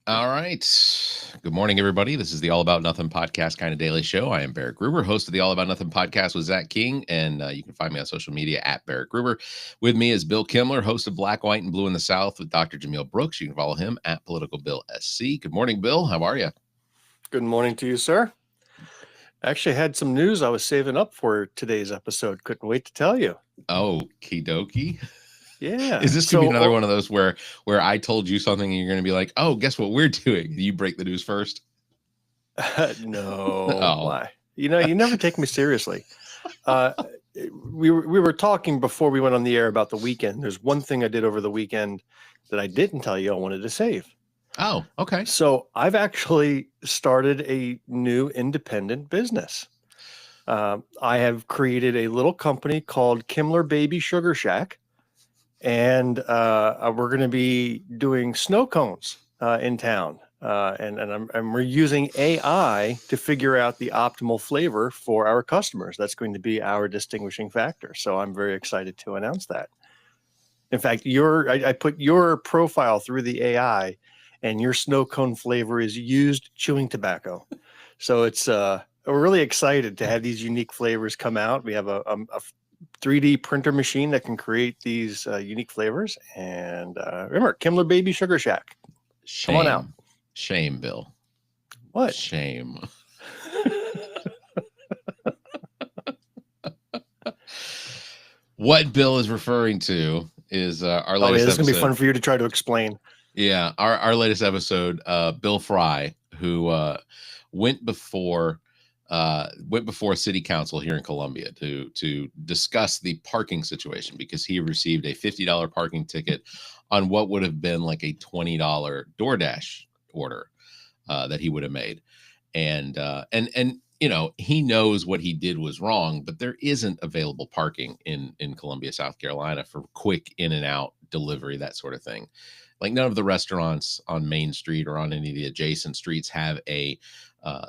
All right. Good morning, everybody. This is the All About Nothing podcast kind of daily show. I am Barrett Gruber, host of the All About Nothing podcast with Zach King, and you can find me on social media at Barrett Gruber. With me is Bill Kimler, host of Black, White, and Blue in the South with Dr. Jamil Brooks. You can follow him at politicalbillsc. Good morning, Bill. How are you? Good morning to you, sir. Actually, had some news I was saving up for today's episode. Couldn't wait to tell you. Okie dokie. Yeah. Is this going to be another one of those where I told you something and you're going to be like, oh, guess what we're doing? You break the news first? No. Oh. Why? You never take me seriously. We were talking before we went on the air about the weekend. There's one thing I did over the weekend that I didn't tell you I wanted to save. Oh, okay. So I've actually started a new independent business. I have created a little company called Kimler Baby Sugar Shack. And we're going to be doing snow cones in town. And we're using AI to figure out the optimal flavor for our customers. That's going to be our distinguishing factor. So I'm very excited to announce that. In fact, I put your profile through the AI, and your snow cone flavor is used chewing tobacco. So it's we're really excited to have these unique flavors come out. We have a 3D printer machine that can create these unique flavors. And remember, Kimler Baby Sugar Shack. Shame. Come on out. Shame, Bill. What? Shame. What Bill is referring to is our latest this is episode. going to be fun for you to try to explain. Yeah, our latest episode, Bill Fry, who went before city council here in Columbia to discuss the parking situation, because he received a $50 parking ticket on what would have been like a $20 DoorDash order that he would have made. And he knows what he did was wrong, but there isn't available parking in Columbia, South Carolina for quick in and out delivery, that sort of thing. Like, none of the restaurants on Main Street or on any of the adjacent streets have a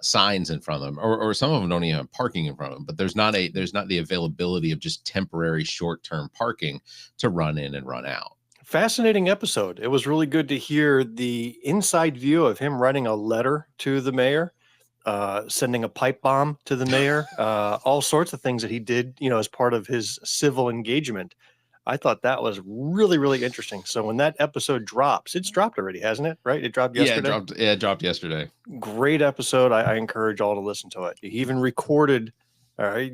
signs in front of them, or some of them don't even have parking in front of them. But there's not the availability of just temporary short-term parking to run in and run out. Fascinating episode. It was really good to hear the inside view of him writing a letter to the mayor, sending a pipe bomb to the mayor, all sorts of things that he did, as part of his civil engagement. I thought that was really, really interesting. So when that episode drops, it's dropped already, hasn't it? Right? It dropped yesterday. Yeah, it dropped yesterday. Great episode. I encourage all to listen to it. He even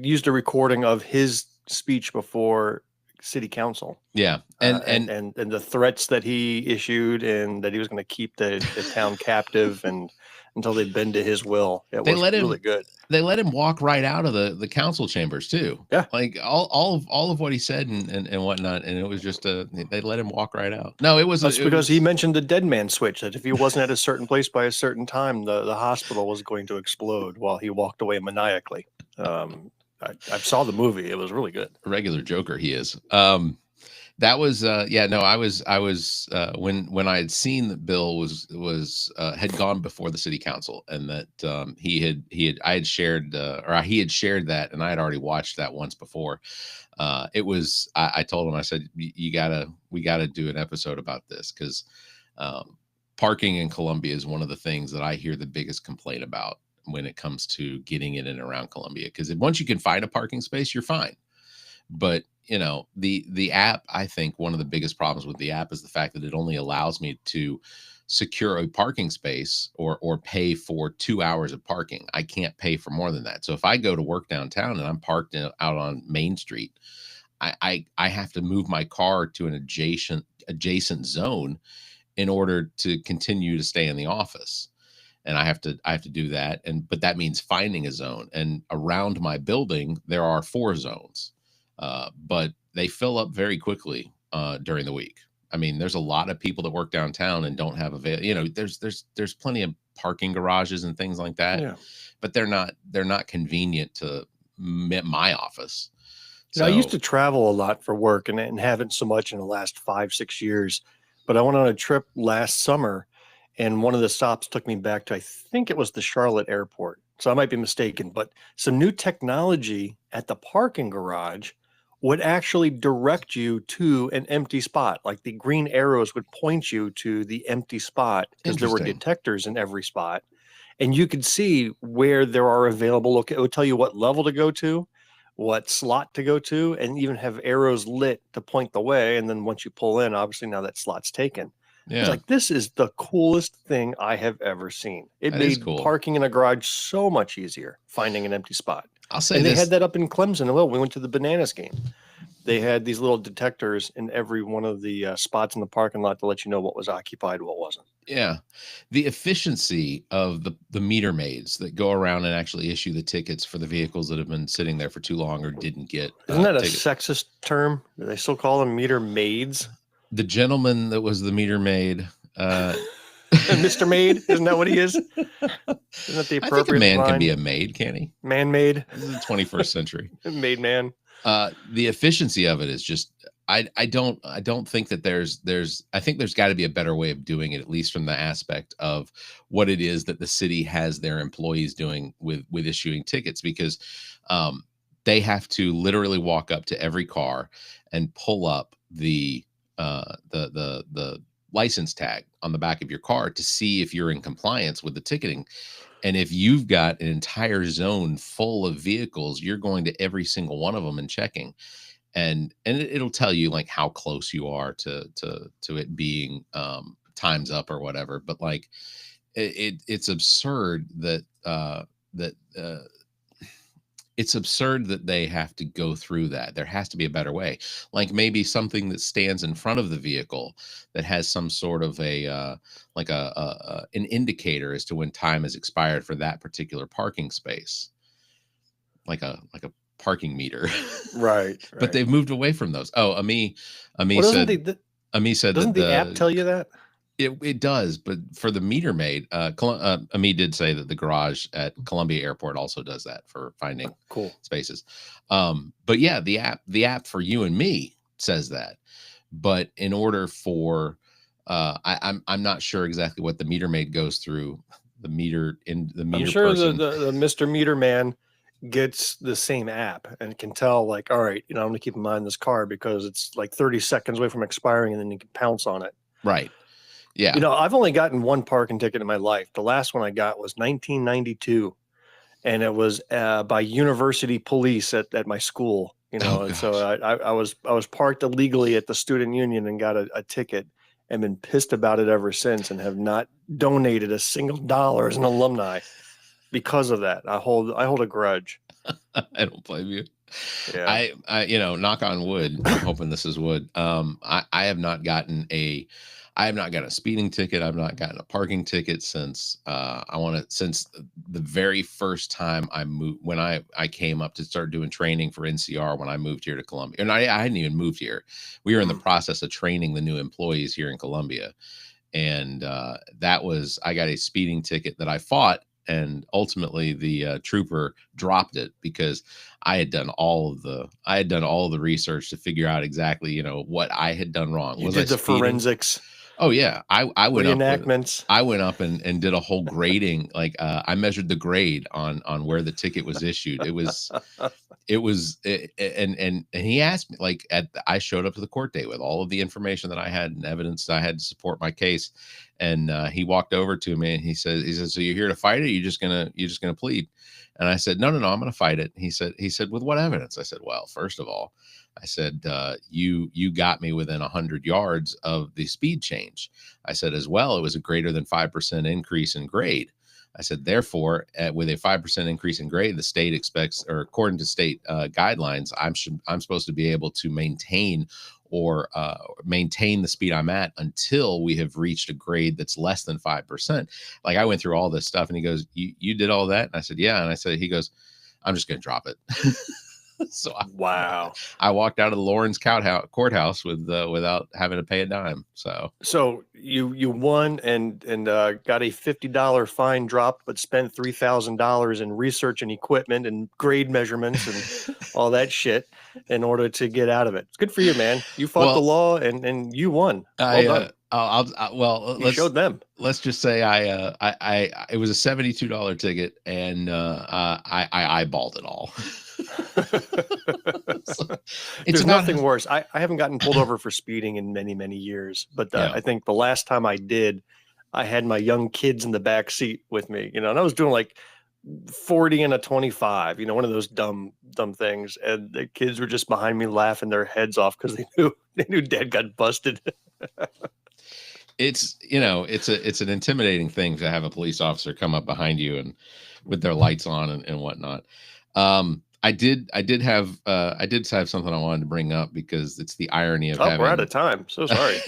used a recording of his speech before city council. Yeah. And the threats that he issued, and that he was going to keep the town captive and until they bend to his will. It was really good. They let him walk right out of the council chambers too. Yeah. Like all of what he said and whatnot. And it was just they let him walk right out. No, That's because he mentioned the dead man switch, that if he wasn't at a certain place by a certain time, the hospital was going to explode while he walked away maniacally. I saw the movie. It was really good. A regular joker he is. That was I was when I had seen that Bill had gone before the city council, and that he had shared that, and I had already watched that once before. I told him, I said, we gotta do an episode about this, because parking in Columbia is one of the things that I hear the biggest complaint about when it comes to getting in and around Columbia. Because once you can find a parking space, you're fine. But the app, I think one of the biggest problems with the app is the fact that it only allows me to secure a parking space or pay for 2 hours of parking. I can't pay for more than that. So if I go to work downtown and I'm parked out on Main Street, I have to move my car to an adjacent zone in order to continue to stay in the office. And I have to do that. But that means finding a zone. And around my building, there are 4 zones. But they fill up very quickly during the week. I mean, there's a lot of people that work downtown and don't have there's plenty of parking garages and things like that. Yeah. But they're not convenient to my office. I used to travel a lot for work, and haven't so much in the last 5-6 years. But I went on a trip last summer, and one of the stops took me back to, I think it was the Charlotte airport. So I might be mistaken, but some new technology at the parking garage would actually direct you to an empty spot. Like the green arrows would point you to the empty spot because there were Interesting. detectors in every spot. And you could see where there are available. It would tell you what level to go to, what slot to go to, and even have arrows lit to point the way. And then once you pull in, obviously now that slot's taken. It's Yeah, like, this is the coolest thing I have ever seen. It that is made cool. parking in a garage so much easier, finding an empty spot. I'll say And they this. had that up in Clemson. Well, we went to the Bananas game. They had these little detectors in every one of the spots in the parking lot to let you know what was occupied, what wasn't. Yeah. The efficiency of the meter maids that go around and actually issue the tickets for the vehicles that have been sitting there for too long or didn't get Isn't that a tickets. sexist term? Do they still call them meter maids? The gentleman that was the meter maid, Mr. Maid, isn't that what he is? Isn't that the I think a appropriate man line? can be a maid, can he? Man-made, This is the 21st century. made man. The efficiency of it is just I don't think that there's I think there's got to be a better way of doing it, at least from the aspect of what it is that the city has their employees doing with issuing tickets, because they have to literally walk up to every car and pull up the license tag on the back of your car to see if you're in compliance with the ticketing. And if you've got an entire zone full of vehicles, you're going to every single one of them and checking. And it'll tell you like how close you are to it being time's up or whatever. But like it's absurd that it's absurd that they have to go through that. There has to be a better way. Like maybe something that stands in front of the vehicle that has some sort of a like an indicator as to when time has expired for that particular parking space, like a parking meter. Right. But they've moved away from those. Oh, Ami Well, said Ami said doesn't that the app tell you that? it does, but for the meter maid, Ami did say that the garage at Columbia Airport also does that for finding Cool. spaces. But yeah, the app for you and me says that. But in order for I'm not sure exactly what the meter maid goes through. The meter I'm sure person. the Mr. Meter Man gets the same app and can tell, like, all right, I'm going to keep in mind this car because it's like 30 seconds away from expiring, and then you can pounce on it. Right. Yeah. I've only gotten one parking ticket in my life. The last one I got was 1992, and it was by university police at my school. And so I was parked illegally at the student union and got a ticket, and been pissed about it ever since, and have not donated a single dollar as an alumni because of that. I hold a grudge. I don't blame you. Yeah. I knock on wood. I'm hoping this is wood. I have not gotten a speeding ticket. I've not gotten a parking ticket since since the very first time I moved, when I came up to start doing training for NCR when I moved here to Columbia. And I hadn't even moved here. We were in the process of training the new employees here in Columbia. And I got a speeding ticket that I fought, and ultimately the trooper dropped it because I had done all of the research to figure out exactly what I had done wrong. You did the forensics. Oh yeah, I went reenactments. I went up and did a whole grading. Like I measured the grade on where the ticket was issued. And he asked me, like, I showed up to the court date with all of the information that I had and evidence that I had to support my case. And he walked over to me and he said, so you're here to fight it? Or you're just gonna plead? And I said, no, I'm going to fight it. He said, with what evidence? I said, well, first of all, I said, you got me within 100 yards of the speed change. I said, as well, it was a greater than 5% increase in grade. I said, therefore, with a 5% increase in grade, the state expects, or according to state guidelines, I'm supposed to be able to maintain the speed I'm at until we have reached a grade that's less than 5%. Like I went through all this stuff, and he goes, you did all that? And I said, yeah. And I said, he goes, I'm just going to drop it. So I walked out of the Lawrence courthouse without having to pay a dime. So you won and got a $50 fine dropped, but spent $3,000 in research and equipment and grade measurements and all that shit in order to get out of it. It's good for you, man. You fought the law and you won. Well done. You showed them. Let's just say it was a $72 ticket, and I eyeballed it all. It's There's about nothing worse. I haven't gotten pulled over for speeding in many, many years, but Yeah. I think the last time I did, I had my young kids in the back seat with me, and I was doing like 40 and a 25, one of those dumb things. And the kids were just behind me laughing their heads off because they knew dad got busted. It's it's an intimidating thing to have a police officer come up behind you and with their lights on and whatnot. I did have something I wanted to bring up because it's the irony of We're out having of time. So sorry.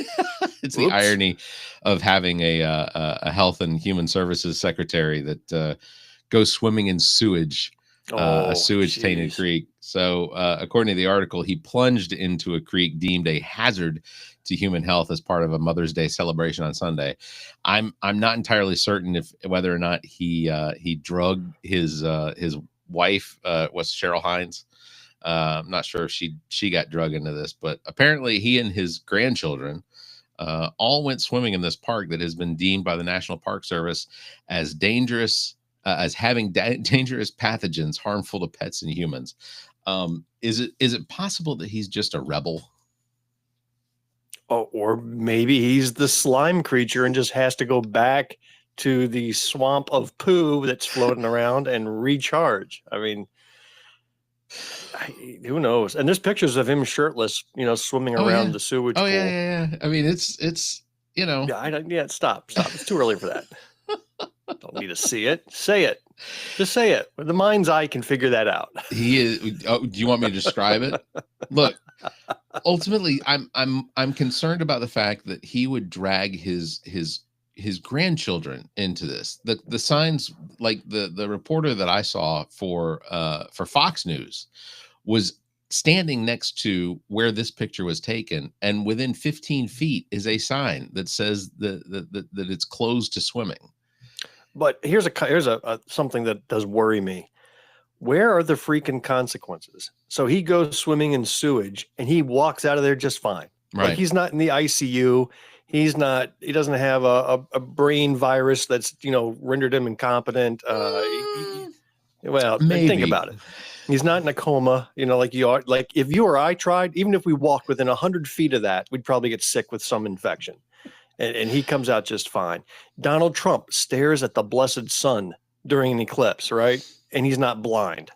it's the irony of having a health and human services secretary that goes swimming in sewage, a sewage tainted creek. So according to the article, he plunged into a creek deemed a hazard to human health as part of a Mother's Day celebration on Sunday. I'm not entirely certain whether or not he drugged his wife, was Cheryl Hines. I'm not sure if she got drug into this, but apparently he and his grandchildren all went swimming in this park that has been deemed by the National Park Service as dangerous, as having dangerous pathogens harmful to pets and humans. Is it possible that he's just a rebel? Oh, or maybe he's the slime creature and just has to go back to the swamp of poo that's floating around and recharge. I mean, who knows? And there's pictures of him shirtless, swimming around the sewage pool. Yeah. I mean, it's Stop. It's too early for that. Don't need to see it. Say it. Just say it. The mind's eye can figure that out. He is. Oh, do you want me to describe it? Look, ultimately, I'm concerned about the fact that he would drag his grandchildren into this. The signs, like the reporter that I saw for Fox News was standing next to where this picture was taken, and within 15 feet is a sign that says that it's closed to swimming. But here's a something that does worry me. Where are the freaking consequences? So he goes swimming in sewage and he walks out of there just fine. Right. Like he's not in the ICU. He doesn't have a brain virus that's, rendered him incompetent. Maybe. Think about it. He's not in a coma, like you are. Like if you or I tried, even if we walked within 100 feet of that, we'd probably get sick with some infection. And he comes out just fine. Donald Trump stares at the blessed sun during an eclipse, right? And he's not blind.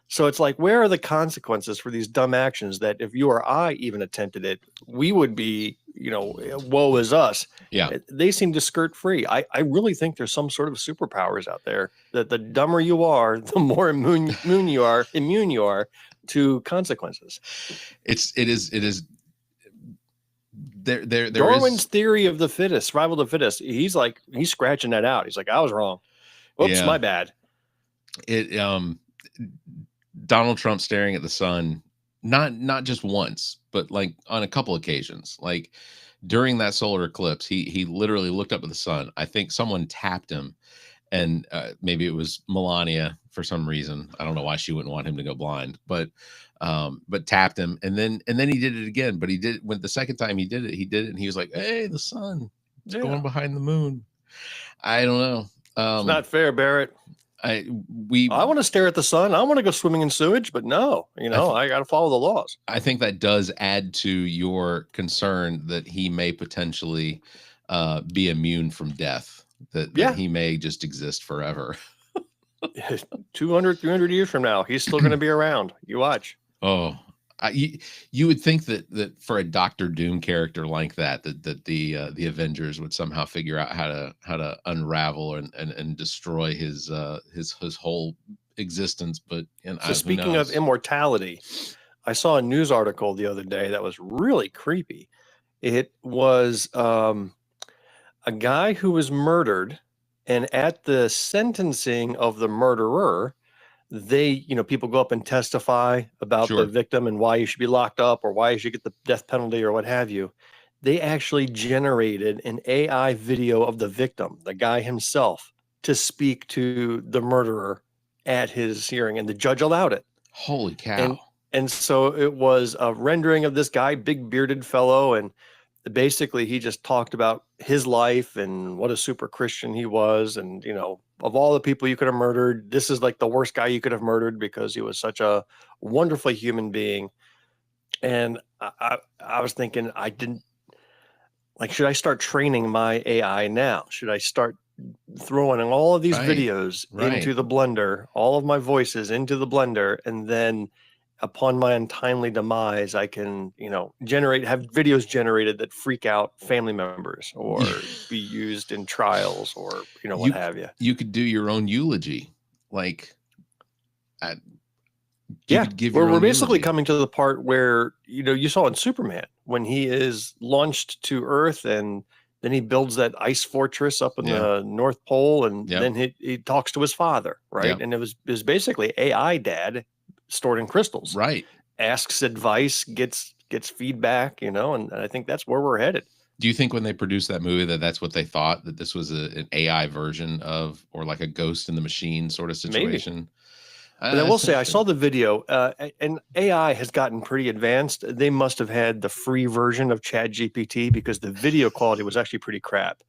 So it's like, where are the consequences for these dumb actions that if you or I even attempted it, we would be, woe is us. Yeah. They seem to skirt free. I really think there's some sort of superpowers out there that the dumber you are, the more immune you are to consequences. It is. There Darwin's theory of the fittest, survival of the fittest. He's scratching that out. He's like, I was wrong. Oops, my bad. Donald Trump staring at the sun, not just once, but like on a couple occasions. Like during that solar eclipse, he literally looked up at the sun. I think someone tapped him, and maybe it was Melania for some reason. I don't know why she wouldn't want him to go blind, but tapped him, and then he did it again. But when the second time he did it, and he was like, "Hey, the sun, it's going behind the moon." I don't know. It's not fair, Barrett. I want to stare at the sun. I want to go swimming in sewage, but no, I got to follow the laws. I think that does add to your concern that he may potentially be immune from death, that he may just exist forever. 200, 300 years from now, he's still going to be around. You watch. Oh, you would think that for a Doctor Doom character like that the Avengers would somehow figure out how to unravel and destroy his whole existence. But so speaking of immortality, I saw a news article the other day that was really creepy. It was a guy who was murdered, and at the sentencing of the murderer, people go up and testify about the victim and why you should be locked up or why you should get the death penalty or what have you. They actually generated an AI video of the victim, the guy himself, to speak to the murderer at his hearing, and the judge allowed it. Holy cow. And so it was a rendering of this guy, big bearded fellow, and basically he just talked about his life and what a super Christian he was, and of all the people you could have murdered, this is like the worst guy you could have murdered because he was such a wonderfully human being. And I was thinking, I didn't like, should I start training my AI now? Should I start throwing all of these Right. videos Right. into the blender, all of my voices into the blender, and then upon my untimely demise, I can, have videos generated that freak out family members or be used in trials or, what You have you. you could do your own eulogy. Like, uh, you Yeah, could give your we're own basically eulogy. coming to the part where, you saw in Superman when he is launched to Earth and then he builds that ice fortress up in Yeah. the North Pole, and Yep. then he talks to his father, right? Yep. And it was basically AI dad stored in crystals, Right. asks advice, gets feedback, and I think that's where we're headed. Do you think when they produced that movie that's what they thought, that this was an AI version of, or like a Ghost in the Machine sort of Maybe. situation? But I will That's say, I saw interesting. the video, and AI has gotten pretty advanced. They must have had the free version of Chat GPT because the video quality was actually pretty crap.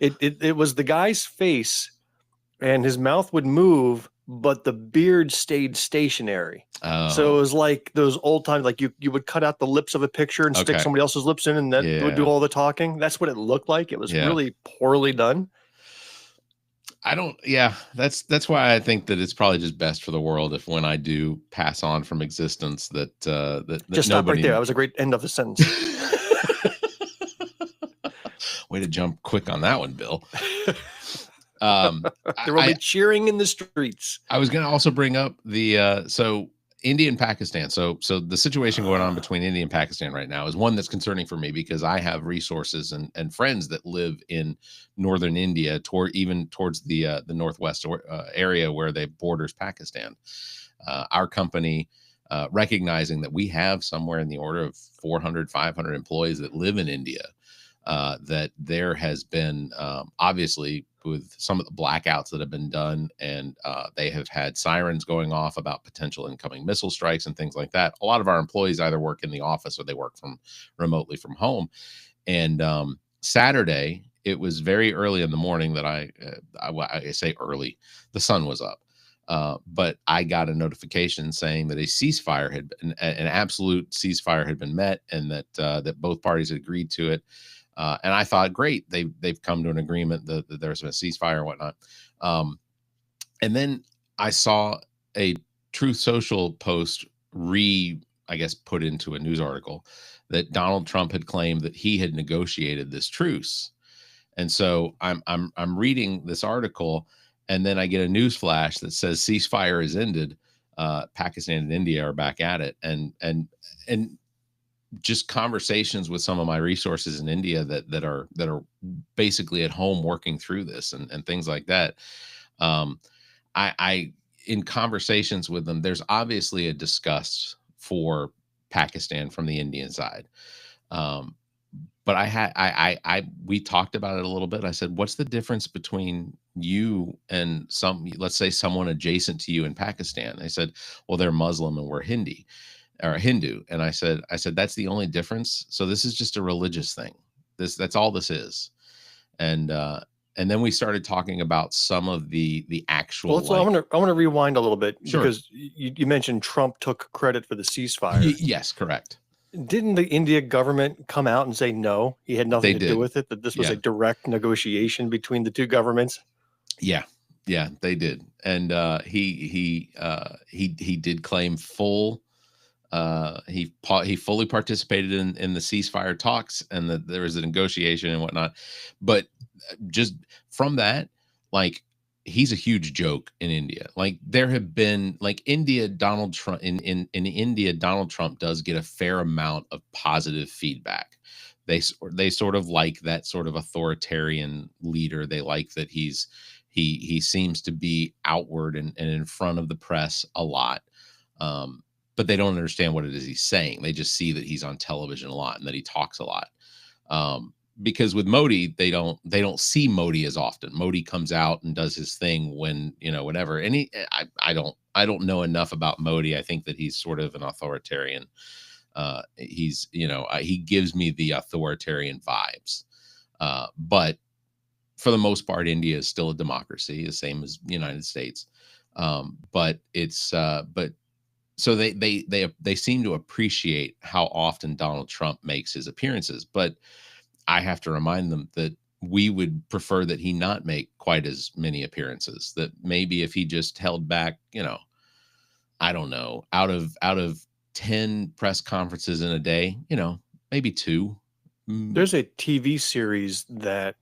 It was the guy's face, and his mouth would move, but the beard stayed stationary. So it Oh, was like those old times, like you would cut out the lips of a picture and stick okay. somebody else's lips in, and that would do Yeah. all the talking. That's what it looked like. It was Yeah. really poorly done. I don't, yeah, that's why I think that it's probably just best for the world if, when I do pass on from existence, that Just stop right there. nobody. That was a great end of the sentence. Way to jump quick on that one, Bill. Um, There will be I cheering in the streets. I was going to also bring up the so India and Pakistan. So the situation going on between India and Pakistan right now is one that's concerning for me, because I have resources and friends that live in northern India, even towards the northwest area where they borders Pakistan. Our company, recognizing that we have somewhere in the order of 400, 500 employees that live in India, that there has been, obviously, with some of the blackouts that have been done, and they have had sirens going off about potential incoming missile strikes and things like that. A lot of our employees either work in the office or they work from remotely from home. And Saturday, it was very early in the morning that I say early, the sun was up. But I got a notification saying that a ceasefire had been, an absolute ceasefire had been met, and that both parties had agreed to it. And I thought, great, they've come to an agreement that there's been a ceasefire and whatnot. Um, and then I saw a Truth Social post, I guess, put into a news article, that Donald Trump had claimed that he had negotiated this truce. And so I'm reading this article, and then I get a news flash that says ceasefire is ended. Pakistan and India are back at it, and just conversations with some of my resources in India that are basically at home working through this, and things like that. Um, I in conversations with them, there's obviously a disgust for Pakistan from the Indian side. Um, but we talked about it a little bit. I said, "What's the difference between you and let's say someone adjacent to you in Pakistan?" They said, "Well, they're Muslim and we're Hindi or Hindu." And I said, "That's the only difference. So this is just a religious thing. That's all this is." And then we started talking about some of the Well, actual, I like, want to rewind a little bit sure. because you mentioned Trump took credit for the ceasefire. Yes, correct. Didn't the India government come out and say no? He had nothing They to do did. with it. That this was Yeah. a direct negotiation between the two governments. Yeah. Yeah, they did. And he did claim full, he fully participated in the ceasefire talks, and that there was a negotiation and whatnot. But just from that, like, he's a huge joke in India. Like, there have been, like, India, Donald Trump in India, Donald Trump does get a fair amount of positive feedback. They sort of like that sort of authoritarian leader. They like that he seems to be outward and in front of the press a lot. Um, but they don't understand what it is he's saying. They just see that he's on television a lot and that he talks a lot. Because with Modi, they don't see Modi as often. Modi comes out and does his thing when, whatever. And I don't know enough about Modi. I think that he's sort of an authoritarian. He gives me the authoritarian vibes. But for the most part, India is still a democracy, the same as the United States. But so they seem to appreciate how often Donald Trump makes his appearances, but I have to remind them that we would prefer that he not make quite as many appearances. That maybe if he just held back, I don't know, out of 10 press conferences in a day, maybe two. There's a TV series that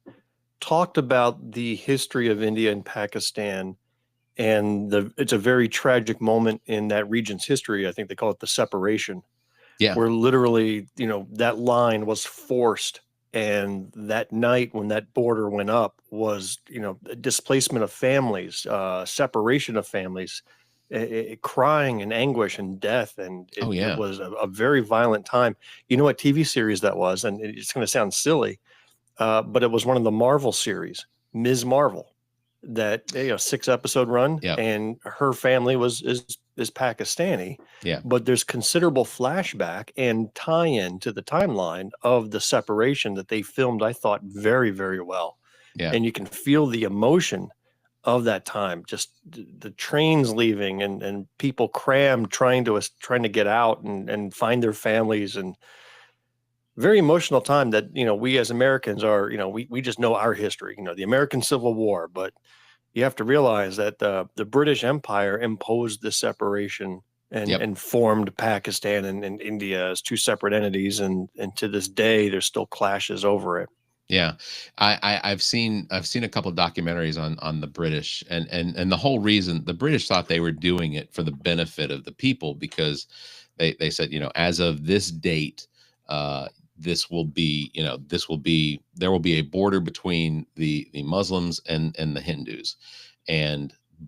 talked about the history of India and Pakistan, and it's a very tragic moment in that region's history. I think they call it the separation, Yeah. where literally, that line was forced. And that night when that border went up was, displacement of families, separation of families, crying and anguish and death. And Oh, it yeah. was a very violent time. You know what TV series that was? And it's going to sound silly, but it was one of the Marvel series, Ms. Marvel, that 6-episode run, Yep. and her family is Pakistani. Yeah. But there's considerable flashback and tie-in to the timeline of the separation that they filmed, I thought, very, very well. Yeah. And you can feel the emotion of that time, just the trains leaving and people crammed trying to get out and find their families, and very emotional time that, we as Americans are, we just know our history, the American Civil War, but you have to realize that the British Empire imposed this separation and formed Pakistan and India as two separate entities. And to this day, there's still clashes over it. Yeah, I've seen a couple of documentaries on the British, and the whole reason the British thought they were doing it for the benefit of the people, because they said, as of this date, there will be a border between the Muslims and the Hindus,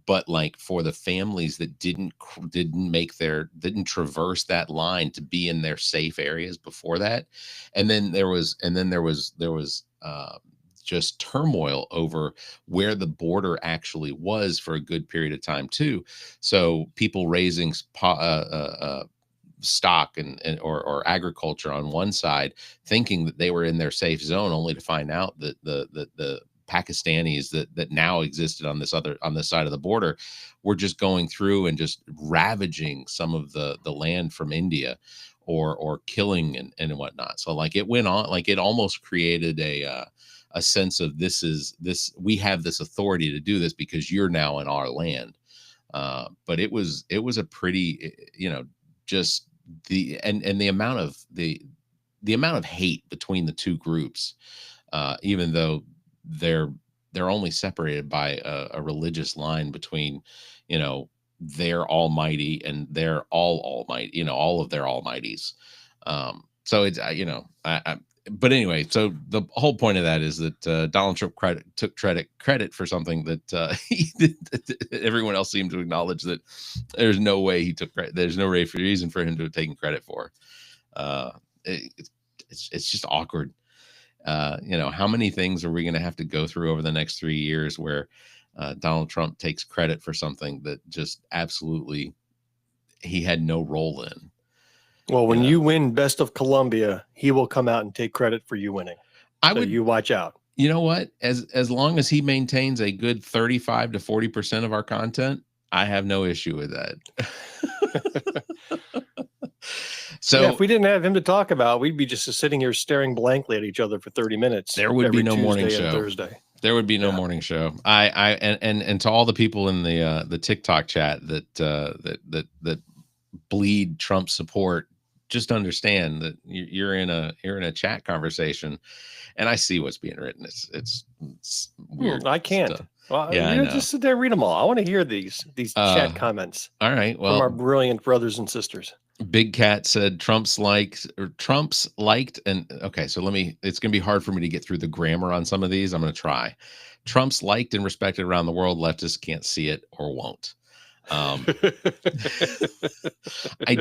but like for the families that didn't traverse that line to be in their safe areas before that, and then there was just turmoil over where the border actually was for a good period of time too. So people raising stock or agriculture on one side, thinking that they were in their safe zone, only to find out that the Pakistanis that now existed on this side of the border were just going through and just ravaging some of the land from India, or killing and whatnot. So like it went on, like it almost created a sense of we have this authority to do this because you're now in our land. But it was a pretty, just the amount of hate between the two groups, even though they're only separated by a religious line between, their almighty and their all almighty, all of their almighties. So it's, but anyway, so the whole point of that is that Donald Trump took credit for something that everyone else seemed to acknowledge that there's no way he took credit. There's no reason for him to have taken credit for. It's just awkward. How many things are we going to have to go through over the next 3 years where Donald Trump takes credit for something that just absolutely he had no role in? Well, when you win Best of Columbia, he will come out and take credit for you winning. You watch out. You know what? As long as he maintains a good 35 to 40% of our content, I have no issue with that. So if we didn't have him to talk about, we'd be just sitting here staring blankly at each other for 30 minutes. There would be no morning show. Thursday. There would be no morning show. And to all the people in the TikTok chat that bleed Trump support, just understand that you're in a chat conversation, and I see what's being written. It's weird. I can't. Well, just sit there and read them all. I want to hear these chat comments. All right. Well, from our brilliant brothers and sisters. Big Cat said Trump's liked, and okay, so it's going to be hard for me to get through the grammar on some of these. I'm going to try. Trump's liked and respected around the world. Leftists can't see it or won't. I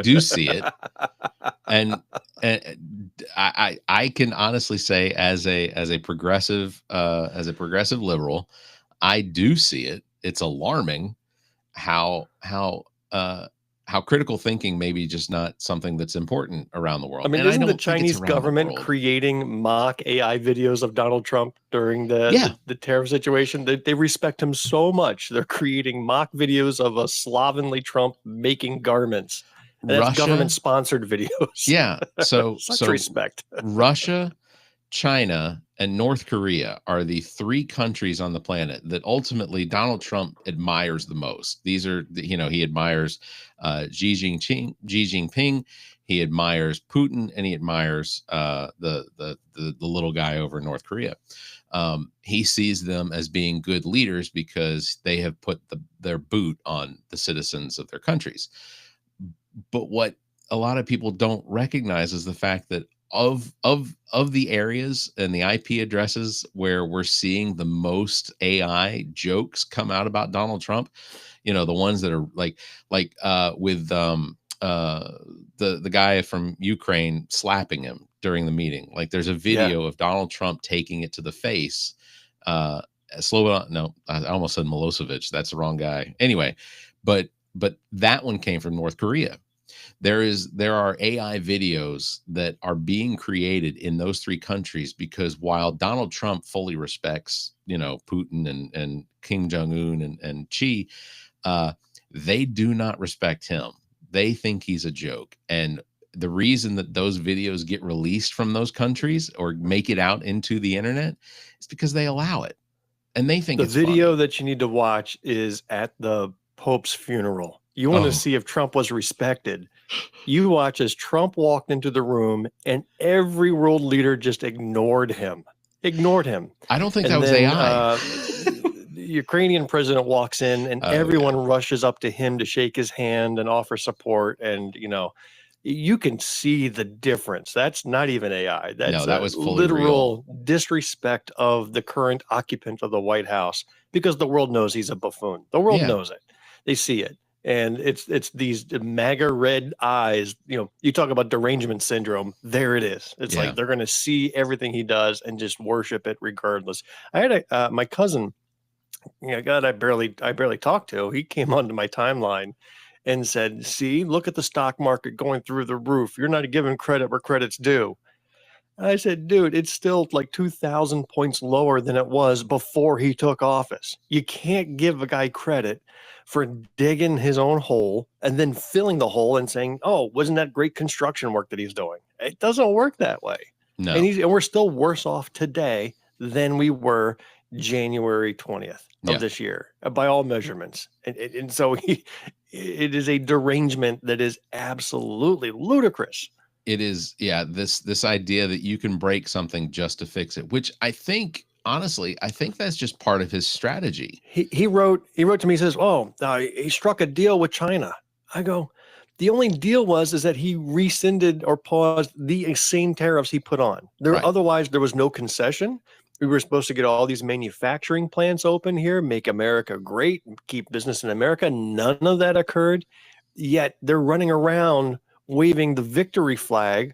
do see it, and I can honestly say as a progressive liberal, I do see it. It's alarming how how critical thinking may be just not something that's important around the world. I mean, And I isn't the don't think it's Chinese around the government world. creating mock AI videos of Donald Trump during Yeah. the tariff situation? They respect him so much. They're creating mock videos of a slovenly Trump making garments. And that's Russia, government-sponsored videos. yeah. Such respect. Russia, China, and North Korea are the three countries on the planet that ultimately Donald Trump admires the most. These are, he admires Xi Jinping, he admires Putin, and he admires the little guy over in North Korea. He sees them as being good leaders because they have put their boot on the citizens of their countries. But what a lot of people don't recognize is the fact that of the areas and the IP addresses where we're seeing the most AI jokes come out about Donald Trump, the ones that are with the guy from Ukraine slapping him during the meeting. Like there's a video of Donald Trump taking it to the face. Slobodan, no, I almost said Milosevic. That's the wrong guy. Anyway, but that one came from North Korea. There are AI videos that are being created in those three countries because while Donald Trump fully respects, Putin and Kim Jong-un and Xi, they do not respect him. They think he's a joke. And the reason that those videos get released from those countries or make it out into the internet is because they allow it. And they think it's the video funny. that you need to watch is at the Pope's funeral. You want to see if Trump was respected. You watch as Trump walked into the room and every world leader just ignored him. I don't think that was then, AI. The Ukrainian president walks in and everyone rushes up to him to shake his hand and offer support. And, you can see the difference. That's not even AI. That's that was fully literal disrespect of the current occupant of the White House because the world knows he's a buffoon. The world knows it. They see it. And it's these MAGA red eyes. You talk about derangement syndrome. There it is. It's like they're going to see everything he does and just worship it regardless. I had my cousin, God, I barely talked to. He came onto my timeline and said, "See, look at the stock market going through the roof. You're not giving credit where credit's due." I said, "Dude, it's still like 2,000 points lower than it was before he took office. You can't give a guy credit for digging his own hole and then filling the hole and saying, 'Oh, wasn't that great construction work that he's doing?' It doesn't work that way." No. And we're still worse off today than we were January 20th of this year by all measurements. And so it is a derangement that is absolutely ludicrous. It is, this idea that you can break something just to fix it, which I think, honestly, that's just part of his strategy. He wrote to me, he says, he struck a deal with China. I go, the only deal is that he rescinded or paused the insane tariffs he put on. Otherwise, there was no concession. We were supposed to get all these manufacturing plants open here, make America great, keep business in America. None of that occurred. Yet they're running around waving the victory flag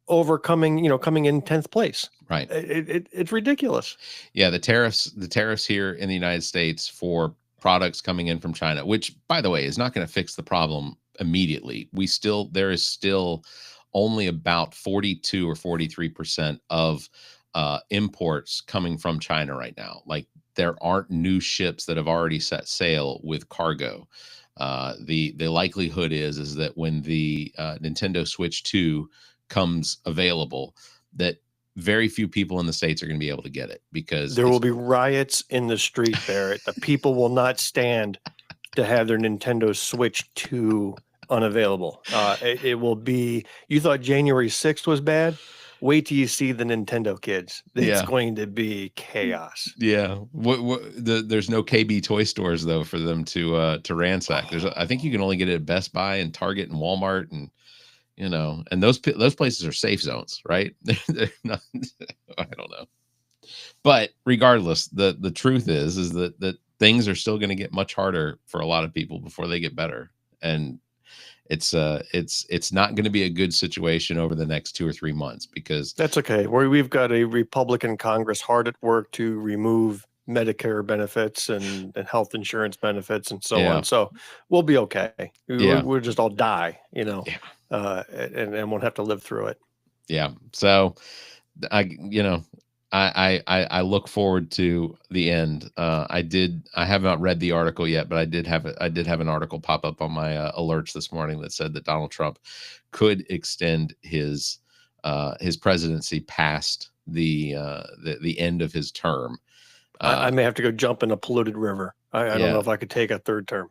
over coming in 10th place. Right. It's ridiculous. Yeah. The tariffs here in the United States for products coming in from China, which by the way, is not going to fix the problem immediately. There is still only about 42 or 43% of imports coming from China right now. Like there aren't new ships that have already set sail with cargo. The likelihood is that when the Nintendo Switch 2 comes available, that very few people in the States are going to be able to get it because there will be riots in the street, Barrett. The people will not stand to have their Nintendo Switch 2 unavailable. It will be, you thought January 6th was bad? Wait till you see the Nintendo kids. It's going to be chaos. Yeah. There's no KB toy stores though for them to ransack. I think you can only get it at Best Buy and Target and Walmart and and those places are safe zones, right? They're not, I don't know. But regardless, the truth is that things are still going to get much harder for a lot of people before they get better. And it's not going to be a good situation over the next 2 or 3 months because that's okay. We've got a Republican Congress hard at work to remove Medicare benefits and health insurance benefits and so Yeah. on. So we'll be okay. Yeah. We'll just all die, Yeah. and won't have to live through it. Yeah. So I look forward to the end. I have not read the article yet, but I did have an article pop up on my alerts this morning that said that Donald Trump could extend his presidency past the end of his term. I may have to go jump in a polluted river. I don't know if I could take a third term.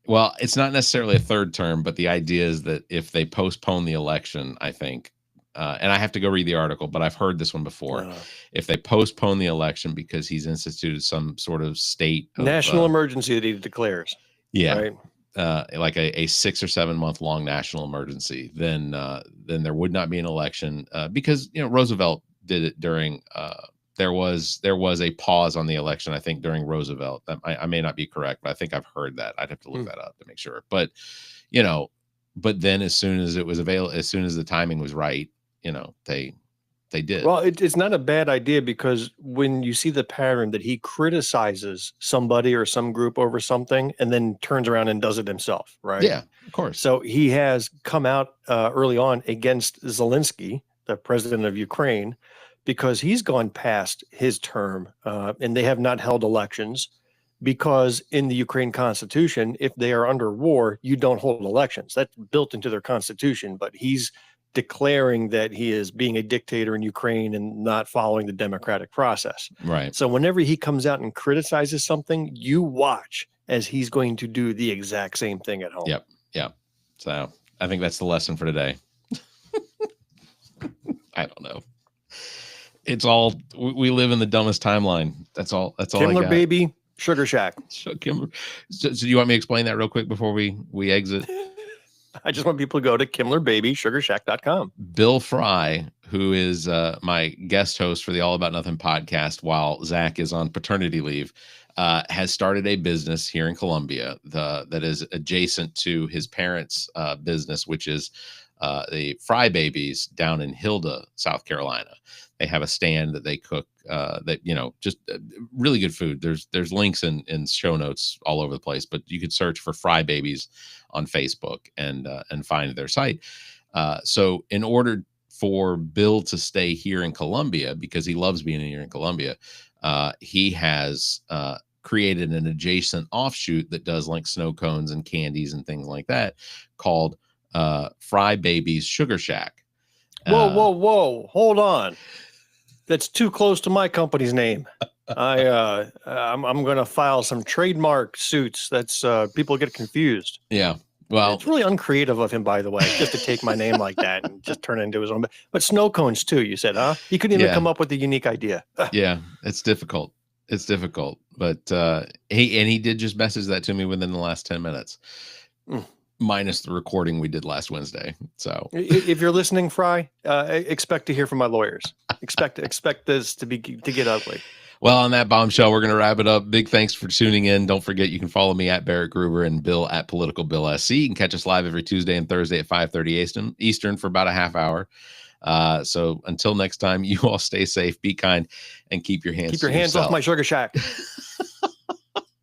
Well, it's not necessarily a third term, but the idea is that if they postpone the election, I think, and I have to go read the article, but I've heard this one before. If they postpone the election because he's instituted some sort of state national emergency that he declares, right? Like a 6 or 7 month long national emergency, then there would not be an election because Roosevelt did it during. There was a pause on the election, I think, during Roosevelt. I may not be correct, but I think I've heard that. I'd have to look that up to make sure. But but then as soon as it was available, as soon as the timing was right, they did. Well, it's not a bad idea because when you see the pattern that he criticizes somebody or some group over something and then turns around and does it himself, right? Yeah, of course. So he has come out early on against Zelensky, the president of Ukraine, because he's gone past his term and they have not held elections because in the Ukraine constitution, if they are under war, you don't hold elections. That's built into their constitution, but he's declaring that he is being a dictator in Ukraine and not following the democratic process. Right. So whenever he comes out and criticizes something, you watch as he's going to do the exact same thing at home. Yep. Yeah. So I think that's the lesson for today. I don't know. It's all, we live in the dumbest timeline. That's all. Kimler baby, Sugar Shack. Kimler. So do you want me to explain that real quick before we exit? I just want people to go to KimlerBabySugarShack.com. Bill Fry, who is my guest host for the All About Nothing podcast while Zach is on paternity leave, has started a business here in Columbia that is adjacent to his parents' business, which is the Fry Babies down in Hilda, South Carolina. They have a stand that they cook just really good food. There's links in show notes all over the place, but you could search for Fry Babies on Facebook and find their site. So in order for Bill to stay here in Columbia, because he loves being here in Columbia, he has created an adjacent offshoot that does like snow cones and candies and things like that called Fry Babies Sugar Shack. Whoa. Hold on. That's too close to my company's name. I'm going to file some trademark suits. That's people get confused. Yeah. Well, it's really uncreative of him, by the way, just to take my name like that and just turn it into his own. But snow cones too, you said, huh? He couldn't even come up with a unique idea. Yeah, it's difficult. But he did just message that to me within the last 10 minutes. Minus the recording we did last Wednesday. So if you're listening, Fry, expect to hear from my lawyers. Expect this to get ugly. Well, on that bombshell, we're going to wrap it up. Big thanks for tuning in. Don't forget, you can follow me at Barrett Gruber and Bill at politicalbillsc. You can catch us live every Tuesday and Thursday at 5:30 Eastern for about a half hour. So until next time, you all stay safe, be kind, and keep your hands off my Sugar Shack.